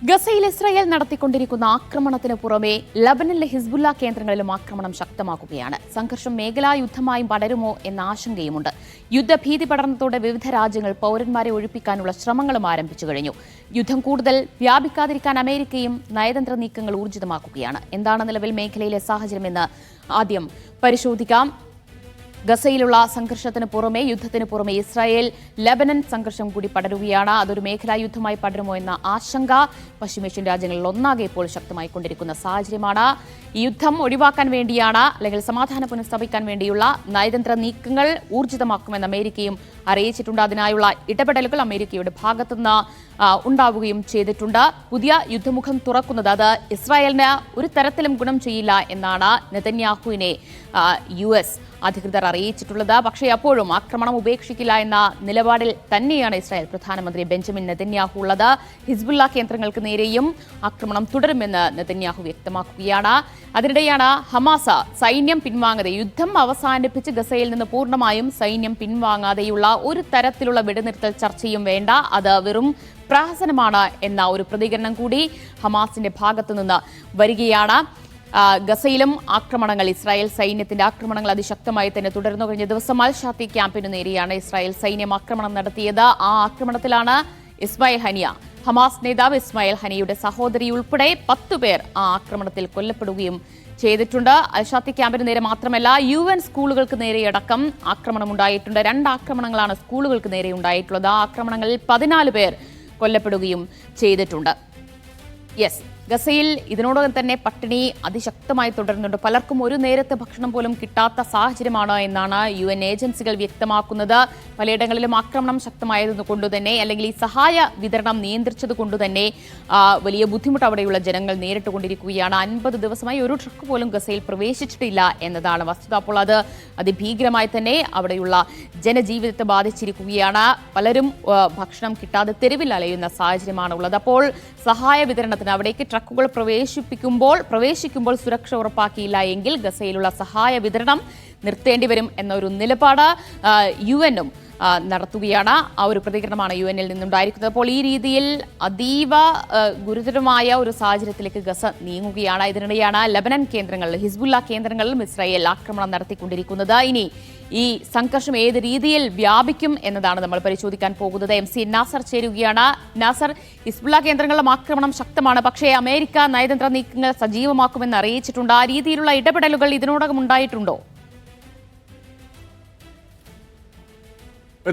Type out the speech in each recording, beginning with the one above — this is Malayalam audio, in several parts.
ഗസയിൽ ഇസ്രായേൽ നടത്തിക്കൊണ്ടിരിക്കുന്ന ആക്രമണത്തിന് പുറമെ ലബനനിലെ ഹിസ്ബുല്ല കേന്ദ്രങ്ങളിലും ആക്രമണം ശക്തമാക്കുകയാണ്. സംഘർഷം മേഖലാ യുദ്ധമായും പടരുമോ എന്ന ആശങ്കയുമുണ്ട്. യുദ്ധഭീതി പടർന്നതോടെ വിവിധ രാജ്യങ്ങൾ പൗരന്മാരെ ഒഴിപ്പിക്കാനുള്ള ശ്രമങ്ങളും ആരംഭിച്ചു കഴിഞ്ഞു. യുദ്ധം കൂടുതൽ വ്യാപിക്കാതിരിക്കാൻ അമേരിക്കയും നയതന്ത്ര നീക്കങ്ങൾ ഊർജിതമാക്കുകയാണ്. എന്താണ് നിലവിൽ മേഖലയിലെ സാഹചര്യമെന്ന് ആദ്യം പരിശോധിക്കാം. ഗസയിലുള്ള സംഘർഷത്തിന് പുറമെ യുദ്ധത്തിന് പുറമെ ഇസ്രായേൽ ലബനൻ സംഘർഷം കൂടി പടരുകയാണ്. അതൊരു മേഖലാ യുദ്ധമായി പടരുമോ എന്ന ആശങ്ക പശ്ചിമേഷ്യൻ രാജ്യങ്ങളിൽ ഒന്നാകെ ഇപ്പോൾ ശക്തമായി കൊണ്ടിരിക്കുന്ന സാഹചര്യമാണ്. ഈ യുദ്ധം ഒഴിവാക്കാൻ വേണ്ടിയാണ് അല്ലെങ്കിൽ സമാധാനം പുനഃസ്ഥാപിക്കാൻ വേണ്ടിയുള്ള നയതന്ത്ര നീക്കങ്ങൾ ഊർജിതമാക്കുമെന്ന് അമേരിക്കയും അറിയിച്ചിട്ടുണ്ട്. അതിനായുള്ള ഇടപെടലുകൾ അമേരിക്കയുടെ ഭാഗത്തുനിന്ന് ഉണ്ടാവുകയും ചെയ്തിട്ടുണ്ട്. പുതിയ യുദ്ധമുഖം തുറക്കുന്നത് അത് ഇസ്രായേലിന് ഒരു തരത്തിലും ഗുണം ചെയ്യില്ല എന്നാണ് നെതന്യാഹുവിനെ US അധികൃതർ അറിയിച്ചിട്ടുള്ളത്. പക്ഷേ അപ്പോഴും ആക്രമണം ഉപേക്ഷിക്കില്ല എന്ന നിലപാടിൽ തന്നെയാണ് ഇസ്രായേൽ പ്രധാനമന്ത്രി ബെഞ്ചമിൻ നെതന്യാഹു ഉള്ളത്. ഹിസ്ബുല്ല കേന്ദ്രങ്ങൾക്ക് നേരെയും ആക്രമണം തുടരുമെന്ന് നെതന്യാഹു വ്യക്തമാക്കുകയാണ്. അതിനിടെയാണ് ഹമാസ സൈന്യം പിൻവാങ്ങാതെ യുദ്ധം അവസാനിപ്പിച്ച് ഗസയിൽ നിന്ന് പൂർണ്ണമായും സൈന്യം പിൻവാങ്ങാതെയുള്ള ഒരു തരത്തിലുള്ള വെടിനിർത്തൽ ചർച്ചയും വേണ്ട, അത് വെറും പ്രഹസനമാണ് എന്ന ഒരു പ്രതികരണം കൂടി ഹമാസിന്റെ ഭാഗത്തുനിന്ന് വരികയാണ്. ഗസയിലും ആക്രമണങ്ങൾ, ഇസ്രായേൽ സൈന്യത്തിന്റെ ആക്രമണങ്ങൾ അതിശക്തമായി തന്നെ തുടർന്നു. കഴിഞ്ഞ ദിവസം അൽ ഷാത്തി ക്യാമ്പിനു നേരെയാണ് ഇസ്രായേൽ സൈന്യം ആക്രമണം നടത്തിയത്. ആ ആക്രമണത്തിലാണ് ഇസ്മായിൽ ഹനിയ, ഹമാസ് നേതാവ് ഇസ്മായിൽ ഹനിയുടെ സഹോദരി ഉൾപ്പെടെ 10 പേർ ആ ആക്രമണത്തിൽ കൊല്ലപ്പെടുകയും ചെയ്തിട്ടുണ്ട്. അൽ ഷാത്തി ക്യാമ്പിന് നേരെ മാത്രമല്ല UN സ്കൂളുകൾക്ക് നേരെയടക്കം ആക്രമണമുണ്ടായിട്ടുണ്ട്. 2 ആക്രമണങ്ങളാണ് സ്കൂളുകൾക്ക് നേരെ ഉണ്ടായിട്ടുള്ളത്. ആ ആക്രമണങ്ങളിൽ 14 പേർ കൊല്ലപ്പെടുകയും ചെയ്തിട്ടുണ്ട്. ഗസയിൽ ഇതിനോടകം തന്നെ പട്ടിണി അതിശക്തമായി തുടരുന്നുണ്ട്. പലർക്കും ഒരു നേരത്തെ ഭക്ഷണം പോലും കിട്ടാത്ത സാഹചര്യമാണ് എന്നാണ് UN ഏജൻസികൾ വ്യക്തമാക്കുന്നത്. പലയിടങ്ങളിലും ആക്രമണം ശക്തമായതുകൊണ്ട് തന്നെ അല്ലെങ്കിൽ ഈ സഹായ വിതരണം നിയന്ത്രിച്ചത് കൊണ്ട് തന്നെ വലിയ ബുദ്ധിമുട്ട് അവിടെയുള്ള ജനങ്ങൾ നേരിട്ടുകൊണ്ടിരിക്കുകയാണ്. 50 ദിവസമായി ഒരു ട്രക്ക് പോലും ഗസയിൽ പ്രവേശിച്ചിട്ടില്ല എന്നതാണ് വസ്തുത. അപ്പോൾ അത് അതിഭീകരമായി തന്നെ അവിടെയുള്ള ജനജീവിതത്തെ ബാധിച്ചിരിക്കുകയാണ്. പലരും ഭക്ഷണം കിട്ടാതെ തെരുവിൽ അലയുന്ന സാഹചര്യമാണ് ഉള്ളത്. അപ്പോൾ സഹായ വിതരണത്തിന് അവിടേക്ക് ട്രക്കുകൾ പ്രവേശിക്കുമ്പോൾ സുരക്ഷ ഉറപ്പാക്കിയില്ല എങ്കിൽ ഗസയിലുള്ള സഹായ വിതരണം നിർത്തേണ്ടി വരും എന്നൊരു നിലപാട് UN-ഉം നടത്തുകയാണ്. ആ ഒരു പ്രതികരണമാണ് UN-ൽ നിന്നുണ്ടായിരിക്കുന്നത്. അപ്പോൾ ഈ രീതിയിൽ അതീവ ഗുരുതരമായ ഒരു സാഹചര്യത്തിലേക്ക് ഗസ നീങ്ങുകയാണ്. ഇതിനിടെയാണ് ലബനൻ കേന്ദ്രങ്ങളിൽ, ഹിസ്ബുല്ല കേന്ദ്രങ്ങളിലും ഇസ്രായേൽ ആക്രമണം നടത്തിക്കൊണ്ടിരിക്കുന്നത്. ഇനി ഈ സംഘർഷം ഏത് രീതിയിൽ വ്യാപിക്കും എന്നതാണ് നമ്മൾ പരിശോധിക്കാൻ പോകുന്നത്. MC നാസർ ചേരുകയാണ്. നാസർ, ഹിസ്ബുല്ല കേന്ദ്രങ്ങളിലും ആക്രമണം ശക്തമാണ്. പക്ഷേ അമേരിക്ക നയതന്ത്ര നീക്കങ്ങൾ സജീവമാക്കുമെന്ന് അറിയിച്ചിട്ടുണ്ട്. ആ രീതിയിലുള്ള ഇടപെടലുകൾ ഇതിനോടകം ഉണ്ടായിട്ടുണ്ടോ?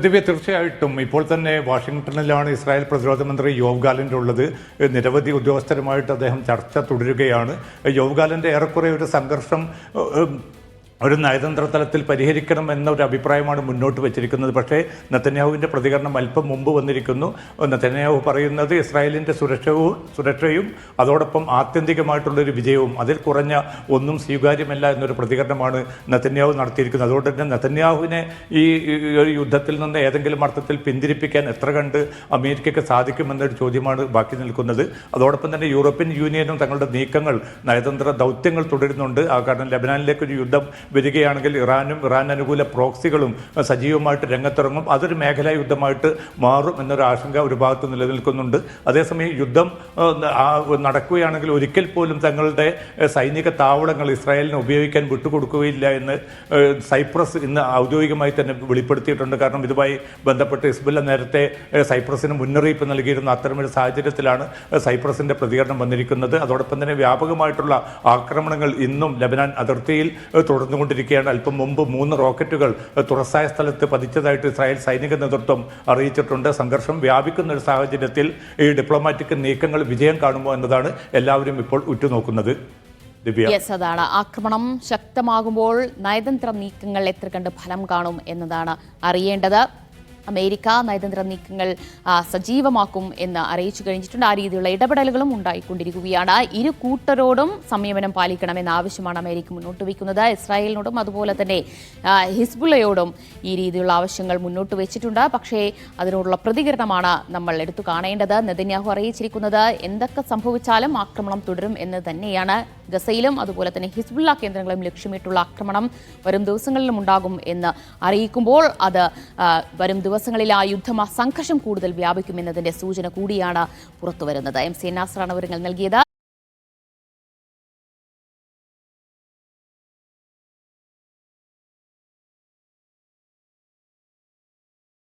ദിവ്യ, തീർച്ചയായിട്ടും ഇപ്പോൾ തന്നെ വാഷിംഗ്ടണിലാണ് ഇസ്രായേൽ പ്രതിരോധ മന്ത്രി യോവ് ഗാലന്റ് ഉള്ളത്. നിരവധി ഉദ്യോഗസ്ഥരുമായിട്ട് അദ്ദേഹം ചർച്ച തുടരുകയാണ്. യോവ് ഗാലന്റ് ഏറെക്കുറെ ഒരു സംഘർഷം ഒരു നയതന്ത്ര തലത്തിൽ പരിഹരിക്കണം എന്നൊരു അഭിപ്രായമാണ് മുന്നോട്ട് വച്ചിരിക്കുന്നത്. പക്ഷേ നെതന്യാഹുവിൻ്റെ പ്രതികരണം അല്പം മുമ്പ് വന്നിരിക്കുന്നു. നെതന്യാഹു പറയുന്നത് ഇസ്രായേലിൻ്റെ സുരക്ഷയും അതോടൊപ്പം ആത്യന്തികമായിട്ടുള്ളൊരു വിജയവും, അതിൽ കുറഞ്ഞ ഒന്നും സ്വീകാര്യമല്ല എന്നൊരു പ്രതികരണമാണ് നെതന്യാഹു നടത്തിയിരിക്കുന്നത്. അതുകൊണ്ട് തന്നെ നെതന്യാഹുവിനെ ഈ യുദ്ധത്തിൽ നിന്ന് ഏതെങ്കിലും അർത്ഥത്തിൽ പിന്തിരിപ്പിക്കാൻ എത്ര കണ്ട് അമേരിക്കയ്ക്ക് സാധിക്കുമെന്നൊരു ചോദ്യമാണ് ബാക്കി നിൽക്കുന്നത്. അതോടൊപ്പം തന്നെ യൂറോപ്യൻ യൂണിയനും തങ്ങളുടെ നീക്കങ്ങൾ, നയതന്ത്ര ദൗത്യങ്ങൾ തുടരുന്നുണ്ട്. ആ കാരണം ലബനാനിലേക്കൊരു യുദ്ധം വരികയാണെങ്കിൽ ഇറാനും ഇറാൻ അനുകൂല പ്രോക്സികളും സജീവമായിട്ട് രംഗത്തിറങ്ങും. അതൊരു മേഖലാ യുദ്ധമായിട്ട് മാറും എന്നൊരു ആശങ്ക ഒരു ഭാഗത്ത് നിലനിൽക്കുന്നുണ്ട്. അതേസമയം യുദ്ധം നടക്കുകയാണെങ്കിൽ ഒരിക്കൽ പോലും തങ്ങളുടെ സൈനിക താവളങ്ങൾ ഇസ്രായേലിന് ഉപയോഗിക്കാൻ വിട്ടുകൊടുക്കുകയില്ല എന്ന് സൈപ്രസ് ഇന്ന് ഔദ്യോഗികമായി തന്നെ വെളിപ്പെടുത്തിയിട്ടുണ്ട്. കാരണം ഇതുമായി ബന്ധപ്പെട്ട് ഹിസ്ബുല്ല നേരത്തെ സൈപ്രസിന് മുന്നറിയിപ്പ് നൽകിയിരുന്ന അത്തരമൊരു സാഹചര്യത്തിലാണ് സൈപ്രസിൻ്റെ പ്രതികരണം വന്നിരിക്കുന്നത്. അതോടൊപ്പം തന്നെ വ്യാപകമായിട്ടുള്ള ആക്രമണങ്ങൾ ഇന്നും ലബനാൻ അതിർത്തിയിൽ തുടർന്നുകൊണ്ടിരിക്കുകയാണ്. അല്പം മുമ്പ് 3 റോക്കറ്റുകൾ തുറസായ സ്ഥലത്ത് പതിച്ചതായിട്ട് ഇസ്രായേൽ സൈനിക നേതൃത്വം അറിയിച്ചിട്ടുണ്ട്. സംഘർഷം വ്യാപിക്കുന്ന ഒരു സാഹചര്യത്തിൽ ഈ ഡിപ്ലോമാറ്റിക് നീക്കങ്ങൾ വിജയം കാണുമോ എന്നതാണ് എല്ലാവരും ഇപ്പോൾ ഉറ്റുനോക്കുന്നത്. അതാണ്, ആക്രമണം ശക്തമാകുമ്പോൾ നയതന്ത്ര നീക്കങ്ങൾ എത്ര കണ്ട് ഫലം കാണും എന്നതാണ് അറിയേണ്ടത്. അമേരിക്ക നയതന്ത്ര നീക്കങ്ങൾ സജീവമാക്കും എന്ന് അറിയിച്ചു കഴിഞ്ഞിട്ടുണ്ട്. ആ രീതിയിലുള്ള ഇടപെടലുകളും ഉണ്ടായിക്കൊണ്ടിരിക്കുകയാണ്. ഇരു കൂട്ടരോടും സംയമനം പാലിക്കണമെന്ന ആവശ്യമാണ് അമേരിക്ക മുന്നോട്ട് വയ്ക്കുന്നത്. ഇസ്രായേലിനോടും അതുപോലെ തന്നെ ഹിസ്ബുള്ളയോടും ഈ രീതിയിലുള്ള ആവശ്യങ്ങൾ മുന്നോട്ട് വെച്ചിട്ടുണ്ട്. പക്ഷേ അതിനോടുള്ള പ്രതികരണമാണ് നമ്മൾ എടുത്തു കാണേണ്ടത്. നെതന്യാഹു അറിയിച്ചിരിക്കുന്നത് എന്തൊക്കെ സംഭവിച്ചാലും ആക്രമണം തുടരും എന്ന് തന്നെയാണ്. ഗസയിലും അതുപോലെ തന്നെ ഹിസ്ബുള്ള കേന്ദ്രങ്ങളും ലക്ഷ്യമിട്ടുള്ള ആക്രമണം വരും ദിവസങ്ങളിലും ഉണ്ടാകും എന്ന് അറിയിക്കുമ്പോൾ അത് വരും ദിവസങ്ങളിൽ ആ സംഘർഷം കൂടുതൽ വ്യാപിക്കുമെന്നതിന്റെ സൂചന കൂടിയാണ് പുറത്തുവരുന്നത്. MC നാസറാണ് വിവരങ്ങൾ നൽകിയത്.